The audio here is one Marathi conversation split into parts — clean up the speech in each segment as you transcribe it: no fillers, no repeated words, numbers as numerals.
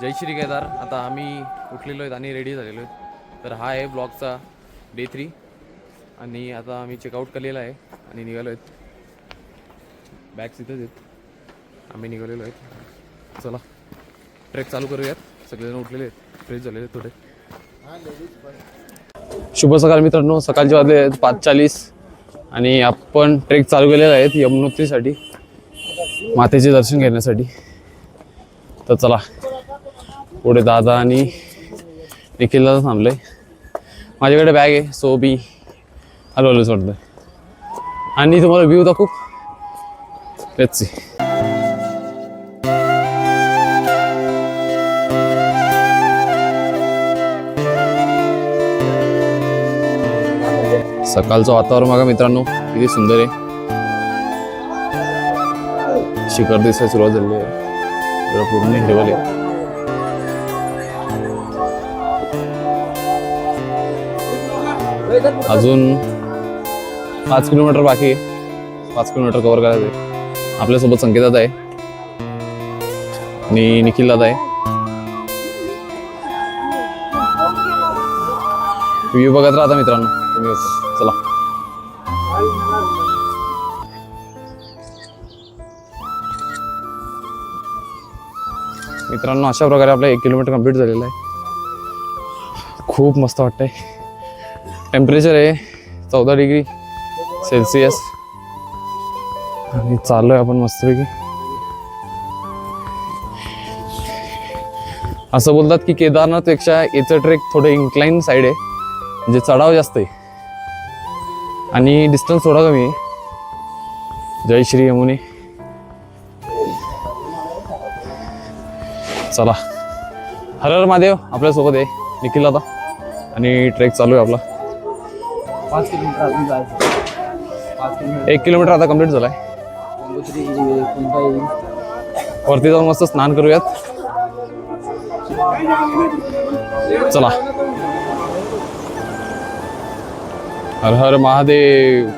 जय श्री केदार. आता आम्ही उठलेलो आहेत आणि रेडी झालेलो आहेत. तर हा आहे ब्लॉगचा डे 3 आणि आता आम्ही चेकआउट केलेला आहे आणि निघालो आहेत. बॅग्स इथंच आहेत. आम्ही निघालेलो आहेत. चला ट्रेक चालू करूयात. सगळेजण उठलेले आहेत, फ्रेश झालेले आहेत थोडे. शुभ सकाळ मित्रांनो. सकाळचे वाजले आहेत 5:40 आणि आपण ट्रेक चालू केलेला आहे यमुनोत्रीसाठी, मातेचे दर्शन घेण्यासाठी. तर चला पुढे दादा आणि निखिलला थांबलोय. माझ्याकडे बॅग आहे सो मी हलवलोच वाटतंय आणि तुम्हाला व्ह्यू दाखवू. Let's see. सकाळचं वातावरण बघा मित्रांनो किती सुंदर आहे. शिखर दिसायला सुरुवात झाली आहे. पूर्ण हिरवळ आहे. अजून 5 किलोमीटर बाकी आहे. 5 किलोमीटर कव्हर करायचं आहे. आपल्यासोबत संकेत दादा आहे आणि निखिल दादा आहे. व्ह्यू बघत राहता मित्रांनो तुम्ही होता. चला मित्रांनो, अशा प्रकारे आपला 1 किलोमीटर कंप्लीट झालेला आहे. खूप मस्त वाटतंय. टेम्परेचर आहे 14 डिग्री सेल्सिअस आणि चाललोय आपण मस्तपैकी. असं बोलतात की केदारनाथपेक्षा याचं ट्रेक थोडं इन्क्लाइन साईड आहे, म्हणजे चढाव जास्त आहे आणि डिस्टन्स थोडा कमी आहे. जय श्री यमुने. चला हर हर महादेव. आपल्यासोबत आहे निखिल दादा आणि ट्रेक चालू आहे आपला. 5 किलोमीटर अजून जायचं. 1 किलोमीटर आता कंप्लीट झालाय. वरती जाऊन मस्त स्नान करूयात. चला हर हर महादेव.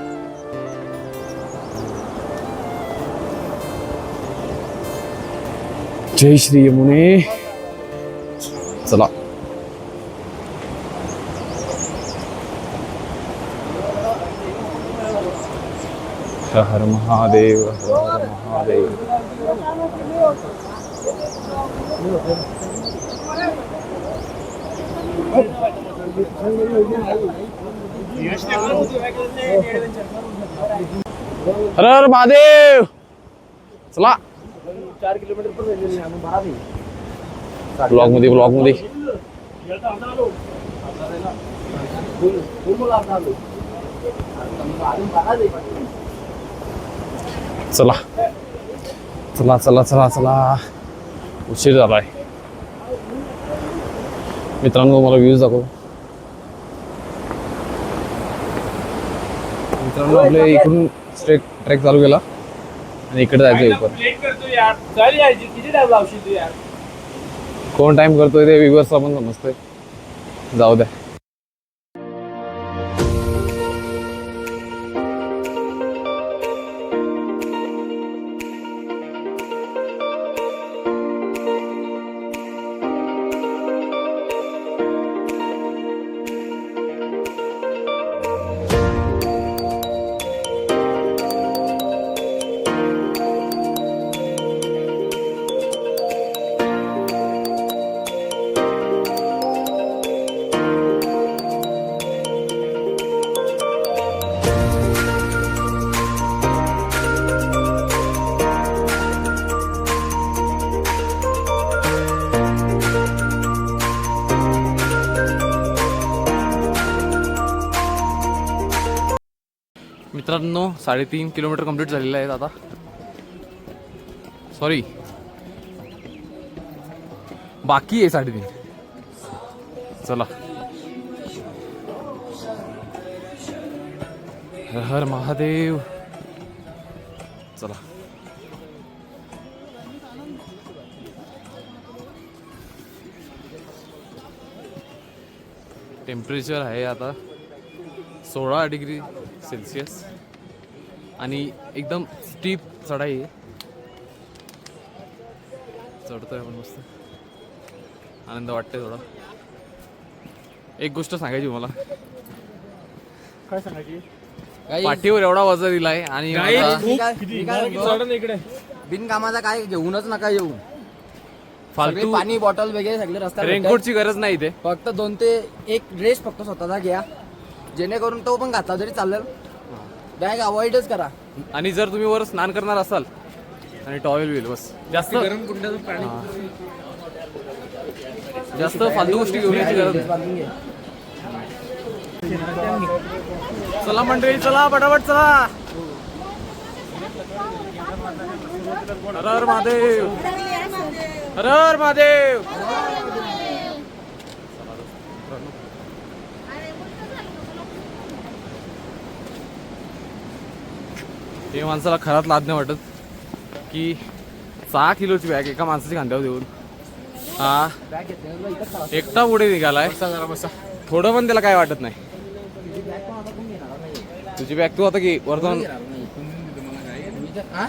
जय श्री यमुने. चला हर हर महादेव. हर हर महादेव. हर हर महादेव. चला 4 किलोमीटर पण झालेली आम्ही 12 नाही. ब्लॉग मध्ये चला चला चला चला चला. उशीर झालाय मित्रांनो. मला व्ह्यूज दाखव मित्रांनो. आपल्या इकडून स्ट्रेट ट्रेक चालू केला आणि इकडे जायचं उपर. कोण टाइम करतोय ते व्ह्यूअर्सला पण समजतंय. जाऊ द्या. मित्रांनो 3.5 किलोमीटर कंप्लीट झालेलं आहे आता. सॉरी बाकी आहे 3.5. चला हर हर महादेव. चला टेम्परेचर आहे आता 16 डिग्री सेल्सिअस आणि एकदम स्टीप चढाई आहे. चढतोय आपण मस्त. आनंद वाटतोय थोडा. एक गोष्ट सांगायची मला, काय सांगायची? पाठीवर एवढा वजन दिलाय आणि आता इकडे बिनकामाचा काय घेऊनच नका येऊ. फालतू पाणी बॉटल वगैरे सगळे रस्त्यावर रेनकोटची गरज नाही इथे. फक्त 2 ते 1 ड्रेस फक्त स्वतःचा घ्या, जेणेकरून तो पण घातला तरी चालेल. बॅग अवॉइडच करा. आणि जर तुम्ही वर स्नान करणार असाल आणि टॉवेल बिल बस, जास्त गरम कुंडाचं पाणी जास्त फालतू गोष्टी घेऊन यायची गरज नाही. बांधून घे. चला मंडळी, चला पटापट चला. हर हर महादेव, हर हर महादेव. हे माणसाला खरात लाज नाही वाटत की 6 किलोची बॅग एका माणसाची खांद्यावर देऊन हा बॅग घेतली ना तुला इथंच ठेवा. एकटा पुढे निघालाय. थोडं पण त्याला काय वाटत नाही. तुझी बॅग पण आता कोण घेणार नाही. तुझी बॅग तू आता की वर्तमान घेणार नाही. मी तर- हा?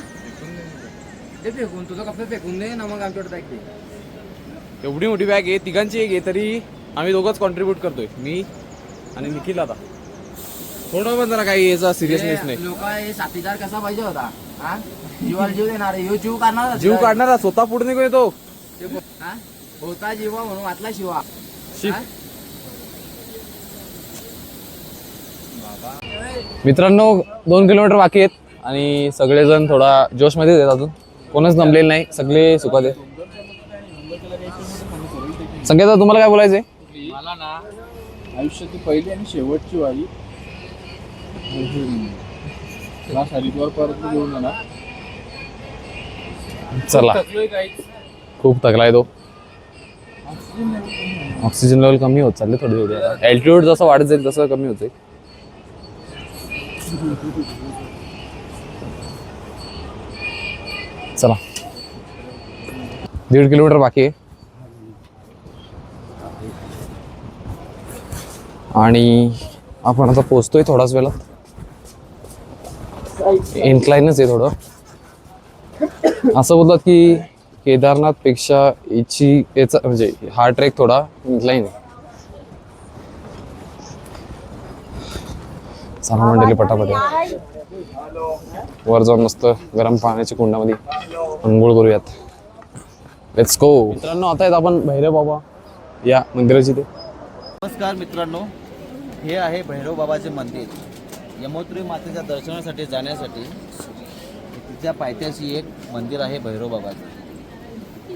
ते फेकून तुझं कपडे फेकून दे ना, मग आमच्याकडे बॅग दे. एवढी मोठी बॅग आहे, तिघांची एक आहे, तरी आम्ही दोघंच कॉन्ट्रीब्यूट करतोय, मी आणि निखिल. आता थोडं पण जरा काही याचा सिरियसनेस नाही. लोक हे साथीदार कसा पाहिजे होता? हा? जीवाला जीव देणार, ह्यो जीव काढणार. जीव काढणारा स्वतः पुढे निघून येतो. हा? होता जीवा म्हणून वाचला शिवा. शी. हा? मित्रांनो 2 किलोमीटर बाकी आहेत आणि सगळेजण थोडा जोशमध्येच आहेत. अजून कोणच जमलेलं नाही, सगळे सुखात आहेत. संकेत तुम्हाला काय बोलायचंय? मला ना आयुष्याची पहिली आणि शेवटची वारी हरिद्वार परत घेऊन जाणार. चला, खूप थकलाय तो. ऑक्सिजन लेवल कमी होत चालले थोडी थोडी. अल्टिट्यूड जसं वाढत जाईल तसं कमी होत जाईल. चला, 1.5 किलोमीटर बाकी आहे आणि आपण आता पोहोचतोय थोडाच वेळात. इन्क्लाइनच आहे थोडं. असं बोलतात की केदारनाथ पेक्षा याचा म्हणजे हा ट्रेक थोडा इन्क्लाइन आहे. चला मंडळी पटापट या. वर जाऊन मस्त गरम पाण्याच्या कुंडामध्ये अंघोळ करूयात. Let's go. मित्रांनो, आता आहेत आपण भैरव बाबा या मंदिराची. ते नमस्कार मित्रांनो, हे आहे भैरव बाबाचे मंदिर. यमोत्री मातेच्या दर्शनासाठी जाण्यासाठी तिच्या पायथ्याशी एक मंदिर आहे भैरव बाबाचे.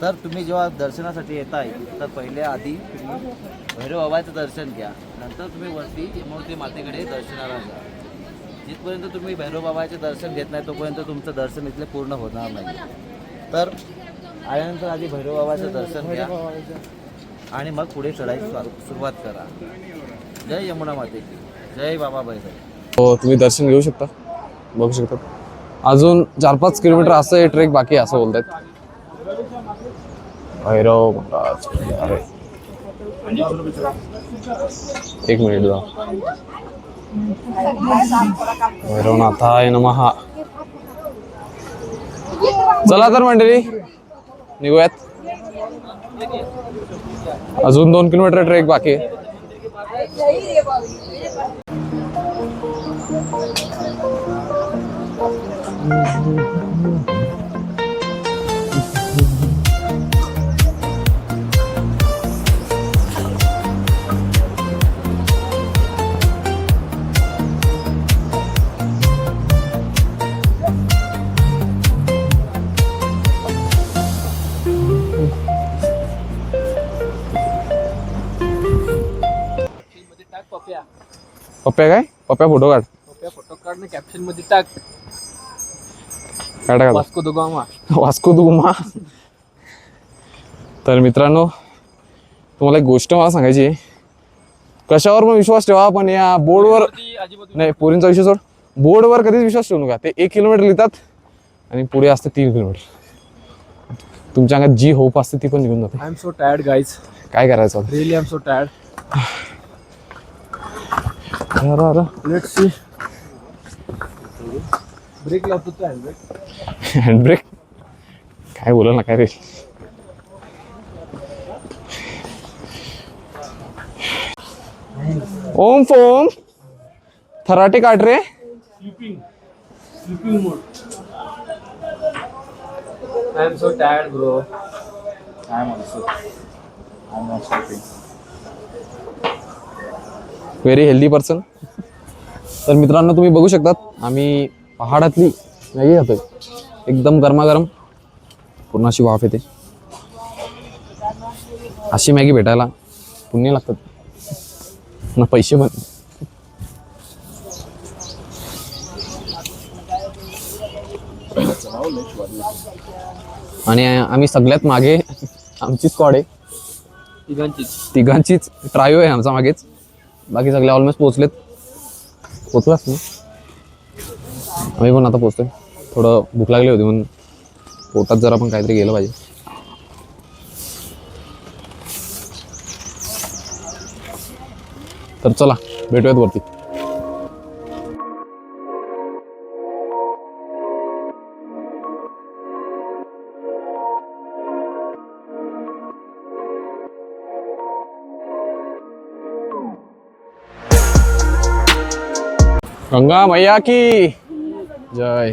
तर तुम्ही जेव्हा दर्शनासाठी येताय तर पहिले आधी तुम्ही भैरव बाबाचं दर्शन घ्या, नंतर तुम्ही वरती यमोत्री मातेकडे दर्शनाला जा. जिथपर्यंत तुम्ही भैरव बाबाचे दर्शन घेत नाही तोपर्यंत तुमचं दर्शन इथले पूर्ण होणार नाही. तर आल्यानंतर आधी भैरव बाबाचं दर्शन घ्या आणि मग पुढे चढाई सुरुवात करा. जय यमुना माते की जय बाबा भैरव. हो, तुम्ही दर्शन घेऊ शकता, बघू शकता. अजून 4-5 किलोमीटर असं हे ट्रेक बाकी आहे असं बोलतात. भैरव महाराज, अरे 1 मिनिट जा. भैरवनाथाय नमः. चला तर मंडळी निघूयात. अजून 2 किलोमीटर ट्रेक बाकी आहे. पप्प्या काय? पप्प्या फोटो काढ. फोटो काढ, कॅप्शन मध्ये टाक काढा Vasco the gamma. Vasco the gamma. तर मित्रांनो, तुम्हाला एक गोष्ट मला सांगायची आहे. कशावर पण विश्वास ठेवा, पण या बोर्डवर नाही, पोरींचा विषय सोड. बोर्डवर कधीच विश्वास ठेवू नका. ते 1 किलोमीटर लिहितात आणि पुढे असते 3 किलोमीटर. तुमच्या अंगात जी होप असते ती पण निघून जाते. I am so tired guys, काय करायचं? Really I am so tired. Let's see. Brake लावतो तो हँडब्रेक काय बोला ना काय रे. ओम फोम थराटे काट रे. I am so tired, bro. I am also. I am not sleeping. Very healthy person. तर मित्रांनो तुम्ही बघू शकतात आम्ही पहाडातली मॅगी खातोय. एकदम गरमागरम पूर्ण अशी वाफ येते. अशी मॅगी भेटायला पुण्य लागतात ना पैसे पण. आणि आम्ही सगळ्यात मागे आमची स्क्वॉड आहे. तिघांचीच ट्रायो आहे आमचा मागेच. बाकी सगळे ऑलमोस्ट पोचलाच ना. आम्ही पण आता पोचतोय. थोडं भूक लागली होती म्हणून पोटात जरा पण काहीतरी गेलं पाहिजे. तर चला भेटूयात वरती. गंगा मैया की जय.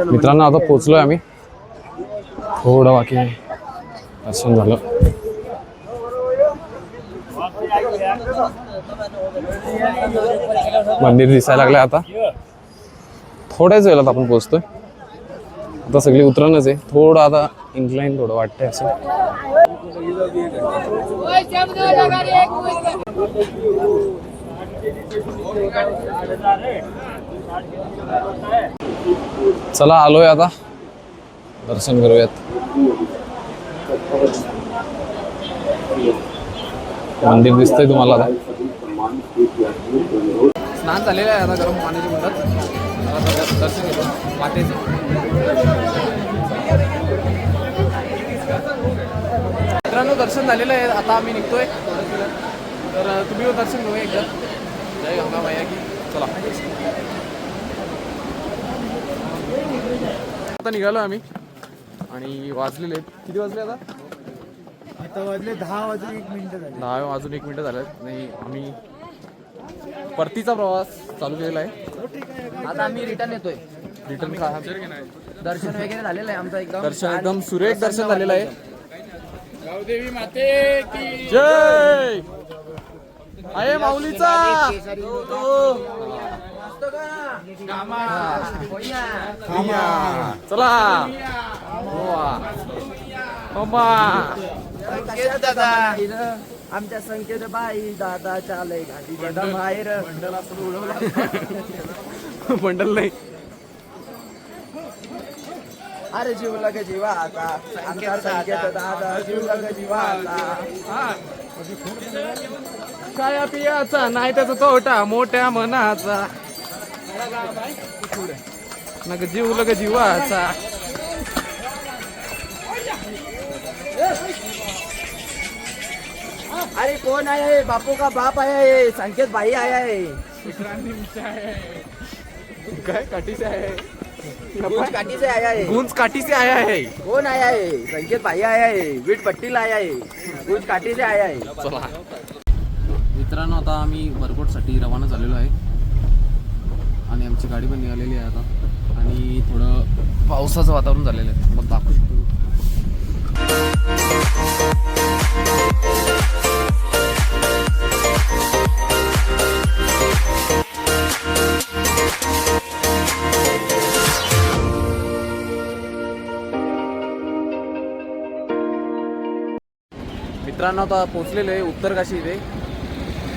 मित्रांनो आता पोचलोय आम्ही. थोडं बाकी आहे. दर्शन झालं. मंदिर दिसायला लागलंय आता. थोड्याच वेळात आपण पोहोचतोय. आता सगळी उतरणच आहे. थोडं आता इन्क्लाइन थोडं वाटतंय असं. चला आलोय आता. दर्शन करूयात. मंदिर दिसतंय तुम्हाला आता. स्नान झालेलं आहे आता गरम पाण्याची मुदत. दर्शन घेतो मातेचे. मित्रांनो दर्शन झालेलं आहे. आता आम्ही निघतोय. तर तुम्ही दर्शन घेऊया एकदा. जय गंगा मैया की. चला आता निघालो आम्ही. आणि वाजलेले किती वाजले आता? आता वाजले 10 वाजून 1 मिनिट झाली. 10 वाजून 1 मिनिट झालं. नाही आम्ही परतीचा प्रवास चालू केलेला आहे. आता आम्ही रिटर्न येतोय. रिटर्न दर्शन वगैरे झालेलं आहे आमचं. एकदम सुरेख दर्शन झालेलं आहे. गावदेवी माते की जय. आहे माऊलीचा. चला आमच्या संकेत बाई दादा चालय गाडी दादा बाहेर मंडल नाही. अरे जीवला ग जीवा आता आमचा संकेत दादा जीवला ग जीवा आता. खाया पियाचा नाही त्याचा तोटा मोठ्या मनाचा. नग जीव लग जीवाचा. अरे कौन आया है? बापू का बाप आया है. संकेत भाई आया है. काय काठी से आहे. गूंज काठी से आया है. गुंज काठी से आया है. कौन आया है? संकेत भाई आया है. वीट पट्टीला आया है. गूंज काठी से आया है. चला मित्रांनो आता आम्ही बरकोटसाठी रवाना झालेलो आहे. आणि आमची गाडी पण निघालेली आहे आता. आणि थोडं पावसाचं वातावरण झालेलं आहे. मग दाखवू शकतो. मित्रांनो आता पोचलेलो आहे उत्तरकाशी इथे.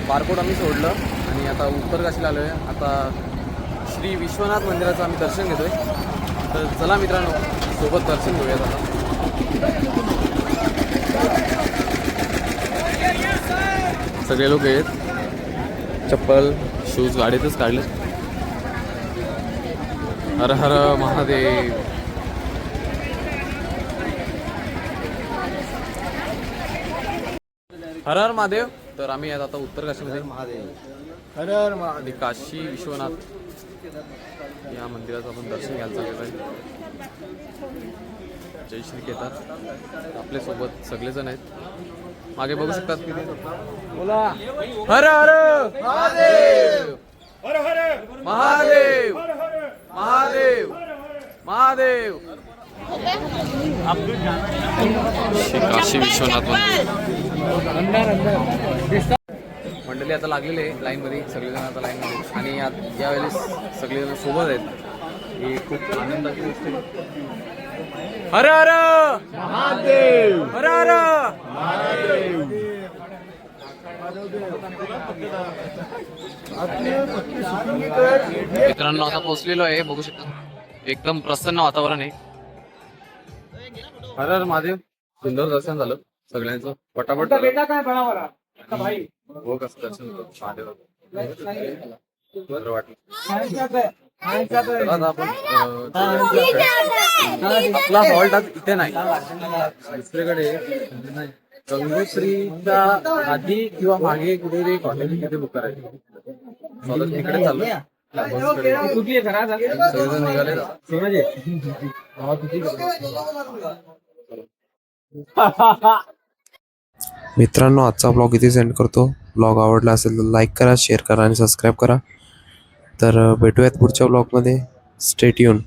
बारकोट आम्ही सोडलं आणि आता उत्तरकाशीला आलो आहे. आता श्री विश्वनाथ मंदिराचं आम्ही दर्शन घेतोय. तर चला मित्रांनो सोबत दर्शन घेऊयात आता. सगळे लोक आहेत. चप्पल शूज गाडीतच काढले. हर हर महादेव. हर हर महादेव. तर आम्ही आता उत्तरकाशीमध्ये आणि काशी विश्वनाथ या मंदिराचं आपण दर्शन घ्यायला चाललेलं आहे. जय श्री केदार. आपल्यासोबत सगळेजण आहेत. मागे बघू शकतात किती बोला हर हर महादेव महादेव महादेव महादेव श्री काशी विश्वनाथ मंदिर. मंडळी आता लागलेले आहे लाईन मध्ये, सगळेजण आता लाईन मध्ये आणि यावेळेस सगळेजण सोबत आहेत. ही खूप आनंदाची गोष्ट आहे. हर हर महादेव हर हर महादेव. मित्रांनो आता पोहोचलेलो आहे, बघू शकता एकदम प्रसन्न वातावरण आहे. हर हर महादेव. सुंदर दर्शन झालं सगळ्यांचं पटापट हो कसं दर्शन महादेव बरं वाटलं. आपण आपला हॉल्ट इथे नाही, दुसरीकडे गंगोत्रीच्या आधी किंवा मागे कुठे हॉटेल तिथे बुक करायचं. तिकडे चालू सगळेजण निघाले. मित्रांनो आजचा ब्लॉग इथे सेंड करतो. ब्लॉग आवडला असेल तर लाईक करा, शेअर करा आणि सबस्क्राईब करा. तर भेटूयात पुढच्या ब्लॉगमध्ये. Stay tune.